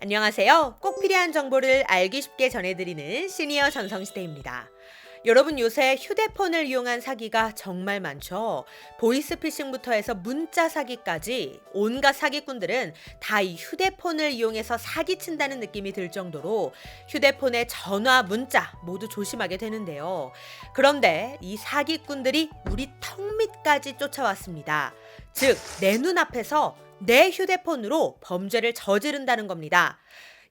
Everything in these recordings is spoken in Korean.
안녕하세요. 꼭 필요한 정보를 알기 쉽게 전해드리는 시니어 전성시대입니다. 여러분 요새 휴대폰을 이용한 사기가 정말 많죠. 보이스피싱부터 해서 문자 사기까지 온갖 사기꾼들은 다 이 휴대폰을 이용해서 사기친다는 느낌이 들 정도로 휴대폰의 전화, 문자 모두 조심하게 되는데요. 그런데 이 사기꾼들이 우리 턱 밑까지 쫓아왔습니다. 즉, 내 눈앞에서 내 휴대폰으로 범죄를 저지른다는 겁니다.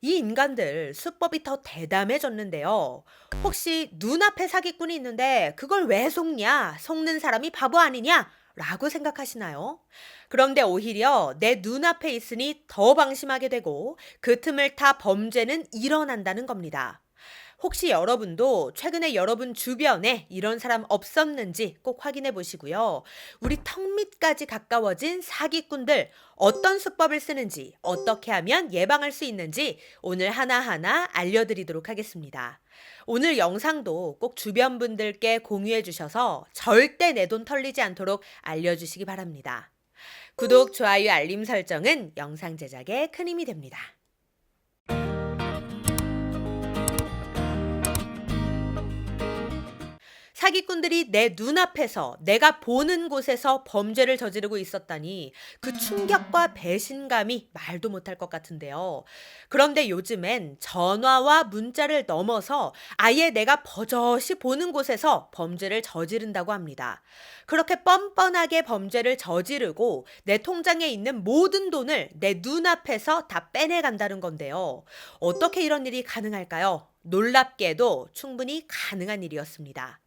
이 인간들 수법이 더 대담해졌는데요. 혹시 눈앞에 사기꾼이 있는데 그걸 왜 속냐? 속는 사람이 바보 아니냐? 라고 생각하시나요? 그런데 오히려 내 눈앞에 있으니 더 방심하게 되고 그 틈을 타 범죄는 일어난다는 겁니다. 혹시 여러분도 최근에 여러분 주변에 이런 사람 없었는지 꼭 확인해 보시고요. 우리 턱 밑까지 가까워진 사기꾼들 어떤 수법을 쓰는지 어떻게 하면 예방할 수 있는지 오늘 하나하나 알려드리도록 하겠습니다. 오늘 영상도 꼭 주변 분들께 공유해 주셔서 절대 내 돈 털리지 않도록 알려주시기 바랍니다. 구독, 좋아요, 알림 설정은 영상 제작에 큰 힘이 됩니다. 사기꾼들이 내 눈앞에서 내가 보는 곳에서 범죄를 저지르고 있었다니 그 충격과 배신감이 말도 못할 것 같은데요. 그런데 요즘엔 전화와 문자를 넘어서 아예 내가 버젓이 보는 곳에서 범죄를 저지른다고 합니다. 그렇게 뻔뻔하게 범죄를 저지르고 내 통장에 있는 모든 돈을 내 눈앞에서 다 빼내간다는 건데요. 어떻게 이런 일이 가능할까요? 놀랍게도 충분히 가능한 일이었습니다.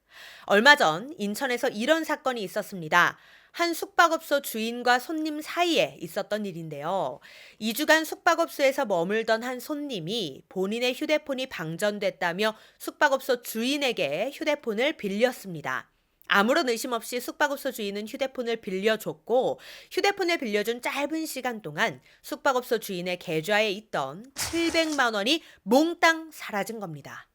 얼마 전 인천에서 이런 사건이 있었습니다. 한 숙박업소 주인과 손님 사이에 있었던 일인데요. 2주간 숙박업소에서 머물던 한 손님이 본인의 휴대폰이 방전됐다며 숙박업소 주인에게 휴대폰을 빌렸습니다. 아무런 의심 없이 숙박업소 주인은 휴대폰을 빌려줬고 휴대폰을 빌려준 짧은 시간 동안 숙박업소 주인의 계좌에 있던 700만 원이 몽땅 사라진 겁니다.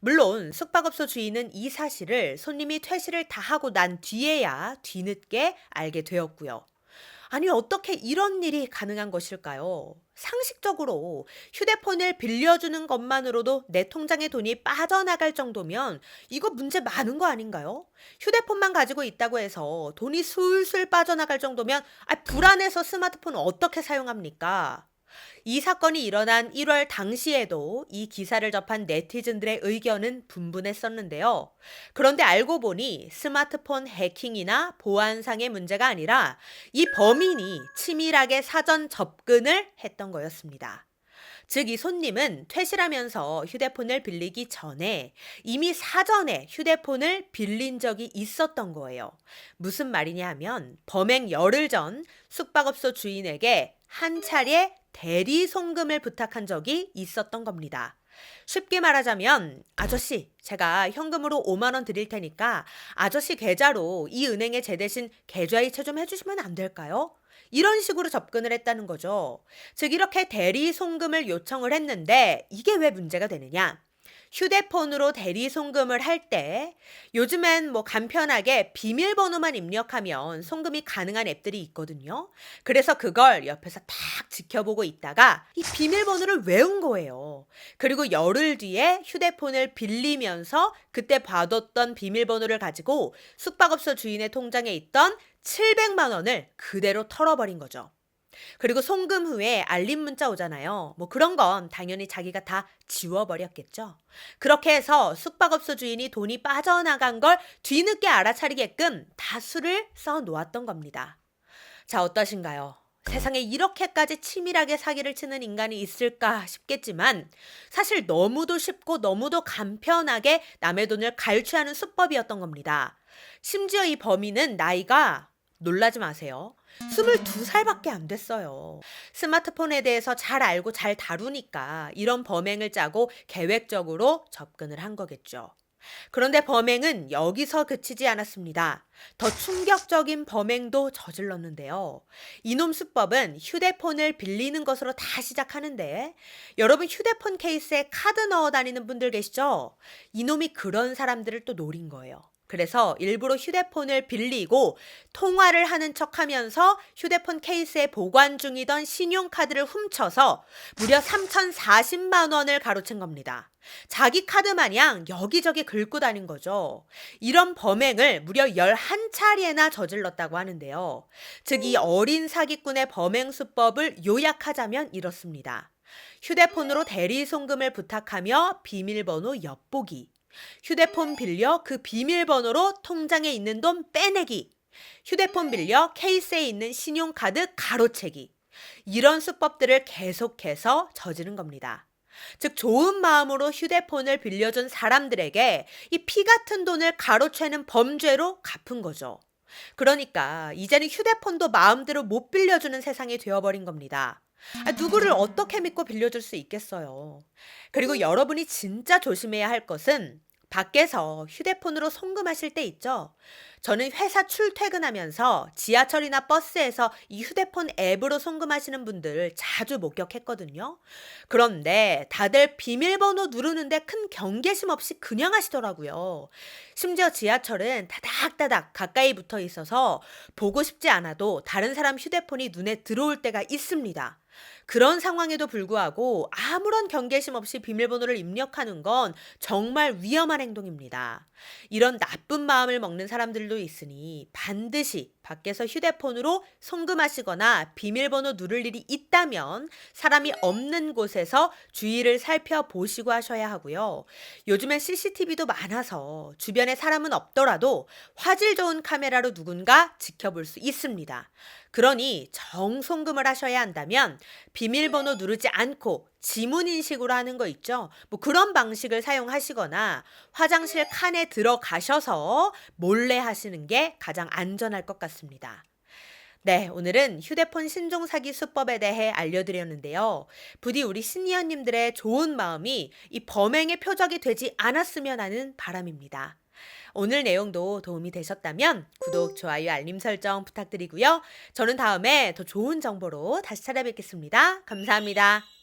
물론 숙박업소 주인은 이 사실을 손님이 퇴실을 다 하고 난 뒤에야 뒤늦게 알게 되었고요. 아니, 어떻게 이런 일이 가능한 것일까요? 상식적으로 휴대폰을 빌려주는 것만으로도 내 통장에 돈이 빠져나갈 정도면 이거 문제 많은 거 아닌가요? 휴대폰만 가지고 있다고 해서 돈이 술술 빠져나갈 정도면 불안해서 스마트폰 어떻게 사용합니까? 이 사건이 일어난 1월 당시에도 이 기사를 접한 네티즌들의 의견은 분분했었는데요. 그런데 알고 보니 스마트폰 해킹이나 보안상의 문제가 아니라 이 범인이 치밀하게 사전 접근을 했던 거였습니다. 즉, 이 손님은 퇴실하면서 휴대폰을 빌리기 전에 이미 사전에 휴대폰을 빌린 적이 있었던 거예요. 무슨 말이냐 하면 범행 열흘 전 숙박업소 주인에게 한 차례 대리 송금을 부탁한 적이 있었던 겁니다. 쉽게 말하자면 아저씨, 제가 현금으로 5만 원 드릴 테니까 아저씨 계좌로 이 은행에 제 대신 계좌이체 좀 해주시면 안 될까요? 이런 식으로 접근을 했다는 거죠. 즉, 이렇게 대리 송금을 요청을 했는데 이게 왜 문제가 되느냐? 휴대폰으로 대리 송금을 할 때 요즘엔 간편하게 비밀번호만 입력하면 송금이 가능한 앱들이 있거든요. 그래서 그걸 옆에서 딱 지켜보고 있다가 이 비밀번호를 외운 거예요. 그리고 열흘 뒤에 휴대폰을 빌리면서 그때 봐뒀던 비밀번호를 가지고 숙박업소 주인의 통장에 있던 700만 원을 그대로 털어버린 거죠. 그리고 송금 후에 알림 문자 오잖아요. 그런 건 당연히 자기가 다 지워버렸겠죠. 그렇게 해서 숙박업소 주인이 돈이 빠져나간 걸 뒤늦게 알아차리게끔 다수를 써놓았던 겁니다. 자, 어떠신가요? 세상에 이렇게까지 치밀하게 사기를 치는 인간이 있을까 싶겠지만 사실 너무도 쉽고 너무도 간편하게 남의 돈을 갈취하는 수법이었던 겁니다. 심지어 이 범인은 나이가 놀라지 마세요. 22살밖에 안 됐어요. 스마트폰에 대해서 잘 알고 잘 다루니까 이런 범행을 짜고 계획적으로 접근을 한 거겠죠. 그런데 범행은 여기서 그치지 않았습니다. 더 충격적인 범행도 저질렀는데요. 이놈 수법은 휴대폰을 빌리는 것으로 다 시작하는데 여러분 휴대폰 케이스에 카드 넣어 다니는 분들 계시죠? 이놈이 그런 사람들을 또 노린 거예요. 그래서 일부러 휴대폰을 빌리고 통화를 하는 척 하면서 휴대폰 케이스에 보관 중이던 신용카드를 훔쳐서 무려 3,040만 원을 가로챈 겁니다. 자기 카드 마냥 여기저기 긁고 다닌 거죠. 이런 범행을 무려 11차례나 저질렀다고 하는데요. 즉, 이 어린 사기꾼의 범행 수법을 요약하자면 이렇습니다. 휴대폰으로 대리송금을 부탁하며 비밀번호 엿보기. 휴대폰 빌려 그 비밀번호로 통장에 있는 돈 빼내기. 휴대폰 빌려 케이스에 있는 신용카드 가로채기. 이런 수법들을 계속해서 저지른 겁니다. 즉, 좋은 마음으로 휴대폰을 빌려준 사람들에게 이 피 같은 돈을 가로채는 범죄로 갚은 거죠. 그러니까 이제는 휴대폰도 마음대로 못 빌려주는 세상이 되어버린 겁니다. 누구를 어떻게 믿고 빌려줄 수 있겠어요. 그리고 여러분이 진짜 조심해야 할 것은 밖에서 휴대폰으로 송금하실 때 있죠. 저는 회사 출퇴근하면서 지하철이나 버스에서 이 휴대폰 앱으로 송금하시는 분들 자주 목격했거든요. 그런데 다들 비밀번호 누르는데 큰 경계심 없이 그냥 하시더라고요. 심지어 지하철은 다닥다닥 가까이 붙어 있어서 보고 싶지 않아도 다른 사람 휴대폰이 눈에 들어올 때가 있습니다. 그런 상황에도 불구하고 아무런 경계심 없이 비밀번호를 입력하는 건 정말 위험한 행동입니다. 이런 나쁜 마음을 먹는 사람들도 있으니 반드시 밖에서 휴대폰으로 송금하시거나 비밀번호 누를 일이 있다면 사람이 없는 곳에서 주의를 살펴보시고 하셔야 하고요. 요즘엔 CCTV도 많아서 주변에 사람은 없더라도 화질 좋은 카메라로 누군가 지켜볼 수 있습니다. 그러니 정송금을 하셔야 한다면 비밀번호 누르지 않고 지문 인식으로 하는 거 있죠. 뭐 그런 방식을 사용하시거나 화장실 칸에 들어가셔서 몰래 하시는 게 가장 안전할 것 같습니다. 네, 오늘은 휴대폰 신종 사기 수법에 대해 알려드렸는데요. 부디 우리 시니어님들의 좋은 마음이 이 범행의 표적이 되지 않았으면 하는 바람입니다. 오늘 내용도 도움이 되셨다면 구독, 좋아요, 알림 설정 부탁드리고요. 저는 다음에 더 좋은 정보로 다시 찾아뵙겠습니다. 감사합니다.